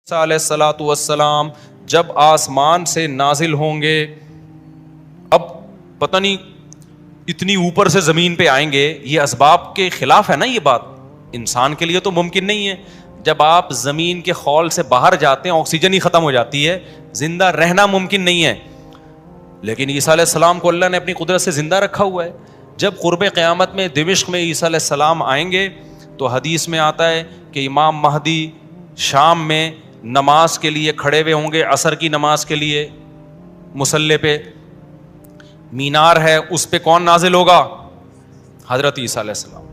علیہ الصلوۃ والسلام جب آسمان سے نازل ہوں گے، اب پتہ نہیں اتنی اوپر سے زمین پہ آئیں گے، یہ اسباب کے خلاف ہے نا، یہ بات انسان کے لیے تو ممکن نہیں ہے۔ جب آپ زمین کے خول سے باہر جاتے ہیں آکسیجن ہی ختم ہو جاتی ہے، زندہ رہنا ممکن نہیں ہے، لیکن عیسیٰ علیہ السلام کو اللہ نے اپنی قدرت سے زندہ رکھا ہوا ہے۔ جب قرب قیامت میں دمشق میں عیسیٰ علیہ السلام آئیں گے تو حدیث میں آتا ہے کہ امام مہدی شام میں نماز کے لیے کھڑے ہوئے ہوں گے، عصر کی نماز کے لیے مصلی پہ، مینار ہے اس پہ کون نازل ہوگا؟ حضرت عیسیٰ علیہ السلام۔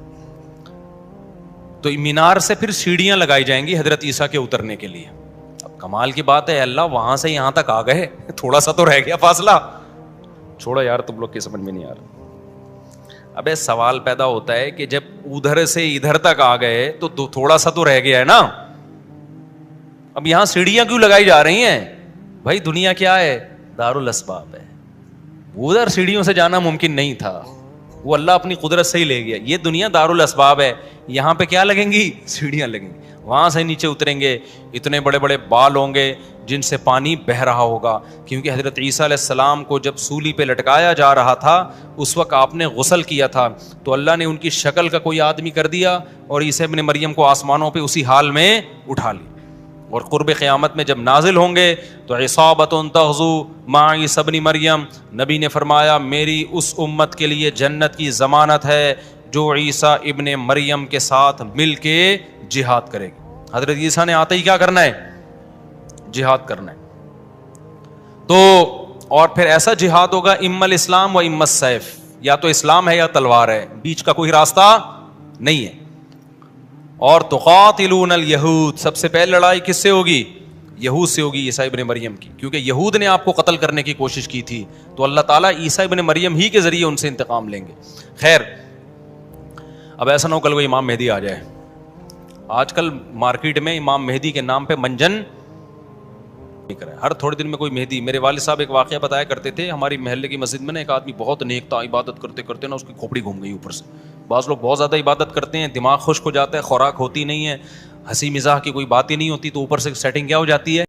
تو مینار سے پھر سیڑھیاں لگائی جائیں گی حضرت عیسیٰ کے اترنے کے لیے۔ اب کمال کی بات ہے، اللہ وہاں سے یہاں تک آ گئے، تھوڑا سا تو رہ گیا فاصلہ، چھوڑا یار تم لوگ کی سمجھ میں نہیں آ رہا۔ ابے سوال پیدا ہوتا ہے کہ جب ادھر سے ادھر تک آ گئے تو تھوڑا سا تو رہ گیا ہے نا، اب یہاں سیڑھیاں کیوں لگائی جا رہی ہیں؟ بھائی دنیا کیا ہے؟ دارالاسباب ہے، ادھر سیڑھیوں سے جانا ممکن نہیں تھا، وہ اللہ اپنی قدرت سے ہی لے گیا۔ یہ دنیا دارالاسباب ہے، یہاں پہ کیا لگیں گی؟ سیڑھیاں لگیں گی، وہاں سے نیچے اتریں گے، اتنے بڑے بڑے بال ہوں گے جن سے پانی بہہ رہا ہوگا، کیونکہ حضرت عیسیٰ علیہ السلام کو جب سولی پہ لٹکایا جا رہا تھا اس وقت آپ نے غسل کیا تھا، تو اللہ نے ان کی شکل کا کوئی آدمی کر دیا اور عیسیٰ ابن مریم کو آسمانوں پہ اسی حال میں اٹھا لی۔ اور قرب قیامت میں جب نازل ہوں گے تو عصابۃ تغزو مع عیسیٰ ابن مریم، نبی نے فرمایا میری اس امت کے لیے جنت کی ضمانت ہے جو عیسیٰ ابن مریم کے ساتھ مل کے جہاد کرے گی۔ حضرت عیسیٰ نے آتے ہی کیا کرنا ہے؟ جہاد کرنا ہے۔ تو اور پھر ایسا جہاد ہوگا اما الاسلام و اما السیف، یا تو اسلام ہے یا تلوار ہے، بیچ کا کوئی راستہ نہیں ہے۔ اور تقاتلون الیہود، سب سے پہلے لڑائی کس سے ہوگی؟ یہود سے ہوگی، عیسیٰ ابن مریم کی، کیونکہ یہود نے آپ کو قتل کرنے کی کوشش کی تھی، تو اللہ تعالیٰ عیسیٰ ابن مریم ہی کے ذریعے ان سے انتقام لیں گے۔ خیر، اب ایسا نہ ہو کل کوئی امام مہدی آ جائے۔ آج کل مارکیٹ میں امام مہدی کے نام پہ منجن ہر تھوڑے دن میں کوئی مہدی۔ میرے والد صاحب ایک واقعہ بتایا کرتے تھے، ہماری محلے کی مسجد میں نا ایک آدمی بہت نیک تھا، عبادت کرتے کرتے نا اس کی کھوپڑی گھوم گئی اوپر سے۔ بعض لوگ بہت زیادہ عبادت کرتے ہیں، دماغ خشک ہو جاتا ہے، خوراک ہوتی نہیں ہے، ہنسی مزاح کی کوئی بات ہی نہیں ہوتی، تو اوپر سے سیٹنگ کیا ہو جاتی ہے؟